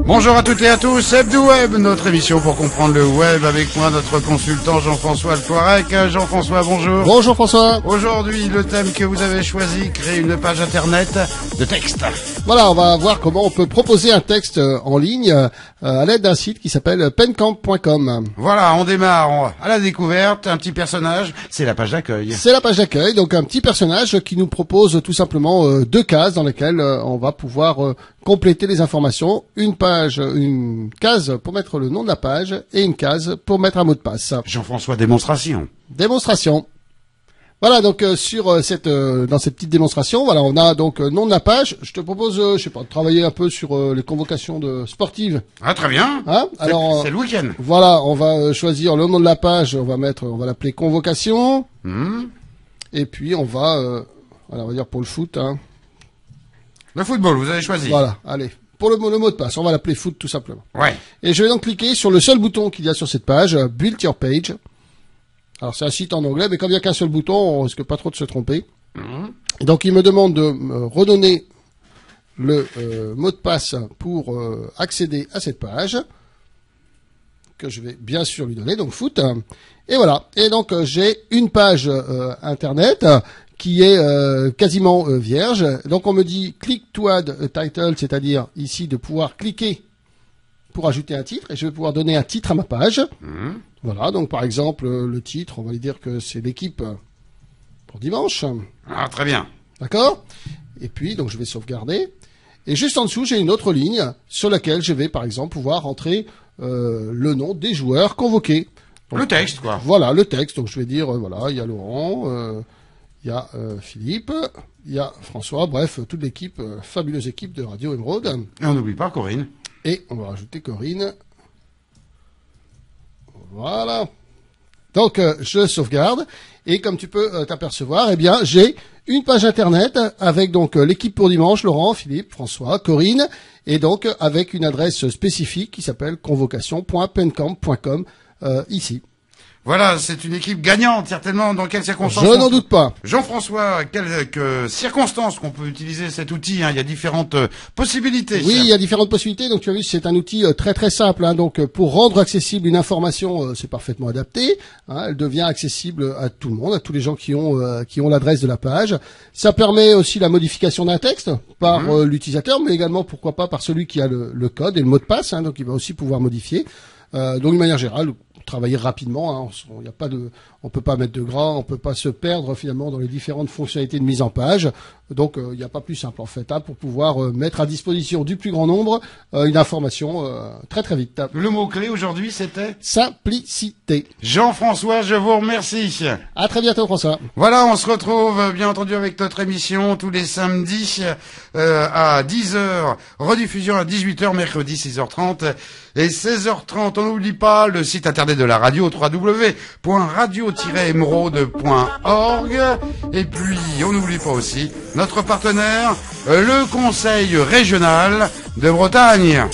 Bonjour à toutes et à tous, Hebdo Web, notre émission pour comprendre le web avec moi, notre consultant Jean-François Le Touareg. Jean-François, bonjour. Bonjour François. Aujourd'hui, le thème que vous avez choisi, créer une page internet de texte. Voilà, on va voir comment on peut proposer un texte en ligne à l'aide d'un site qui s'appelle pencamp.com. Voilà, on démarre à la découverte, un petit personnage, c'est la page d'accueil. C'est la page d'accueil, donc un petit personnage qui nous propose tout simplement deux cases dans lesquelles on va pouvoir compléter les informations, une case pour mettre le nom de la page et une case pour mettre un mot de passe. Jean-François, démonstration. Démonstration. Voilà, donc dans cette petite démonstration, voilà, on a donc nom de la page. Je te propose, de travailler un peu sur les convocations sportives. Ah, très bien. Hein? Alors, c'est le week-end. Voilà, on va choisir le nom de la page. On va l'appeler convocation. Et puis on va dire pour le foot. Hein. Le football, vous avez choisi. Voilà, allez. Pour le mot de passe, on va l'appeler foot tout simplement. Ouais. Et je vais donc cliquer sur le seul bouton qu'il y a sur cette page, Build Your Page. Alors c'est un site en anglais, mais comme il n'y a qu'un seul bouton, on risque pas trop de se tromper. Et donc il me demande de me redonner le mot de passe pour accéder à cette page, que je vais bien sûr lui donner, donc foot. Et voilà. Et donc j'ai une page internet qui est quasiment vierge. Donc on me dit click to add a title, c'est-à-dire ici de pouvoir cliquer pour ajouter un titre, et je vais pouvoir donner un titre à ma page. Voilà, donc par exemple le titre, on va lui dire que c'est l'équipe pour dimanche. Ah, très bien. D'accord. Et puis donc je vais sauvegarder, et juste en dessous j'ai une autre ligne sur laquelle je vais par exemple pouvoir entrer le nom des joueurs convoqués. Donc, le texte, quoi. Voilà, le texte. Donc je vais dire voilà, il y a Laurent. Il y a Philippe, il y a François, bref, toute l'équipe, fabuleuse équipe de Radio Émeraude. Et on n'oublie pas Corinne. Et on va rajouter Corinne. Voilà. Donc, je sauvegarde. Et comme tu peux t'apercevoir, eh bien, j'ai une page internet avec donc l'équipe pour dimanche, Laurent, Philippe, François, Corinne, et donc avec une adresse spécifique qui s'appelle convocation.pencamp.com ici. Voilà, c'est une équipe gagnante, certainement. Dans quelles circonstances? Je n'en doute pas. Jean-François, quelles circonstances qu'on peut utiliser cet outil, hein? Il y a différentes possibilités. Oui, il y a différentes possibilités. Donc tu as vu, c'est un outil très très simple. Hein. Donc pour rendre accessible une information, c'est parfaitement adapté. Hein. Elle devient accessible à tout le monde, à tous les gens qui ont l'adresse de la page. Ça permet aussi la modification d'un texte par l'utilisateur, mais également pourquoi pas par celui qui a le code et le mot de passe. Hein. Donc il va aussi pouvoir modifier. Donc d'une manière générale, travailler rapidement, hein. On peut pas mettre de gras, on peut pas se perdre finalement dans les différentes fonctionnalités de mise en page. Donc il n'y a pas plus simple en fait, hein, pour pouvoir mettre à disposition du plus grand nombre une information très très vite. Le mot clé aujourd'hui, c'était simplicité. Jean-François, je vous remercie. À très bientôt, François. Voilà, on se retrouve bien entendu avec notre émission tous les samedis à 10h, rediffusion à 18h, mercredi 6h30 et 16h30. On n'oublie pas le site internet de la radio, www.radio-emeraude.org. Et puis, on n'oublie pas aussi notre partenaire, le Conseil régional de Bretagne.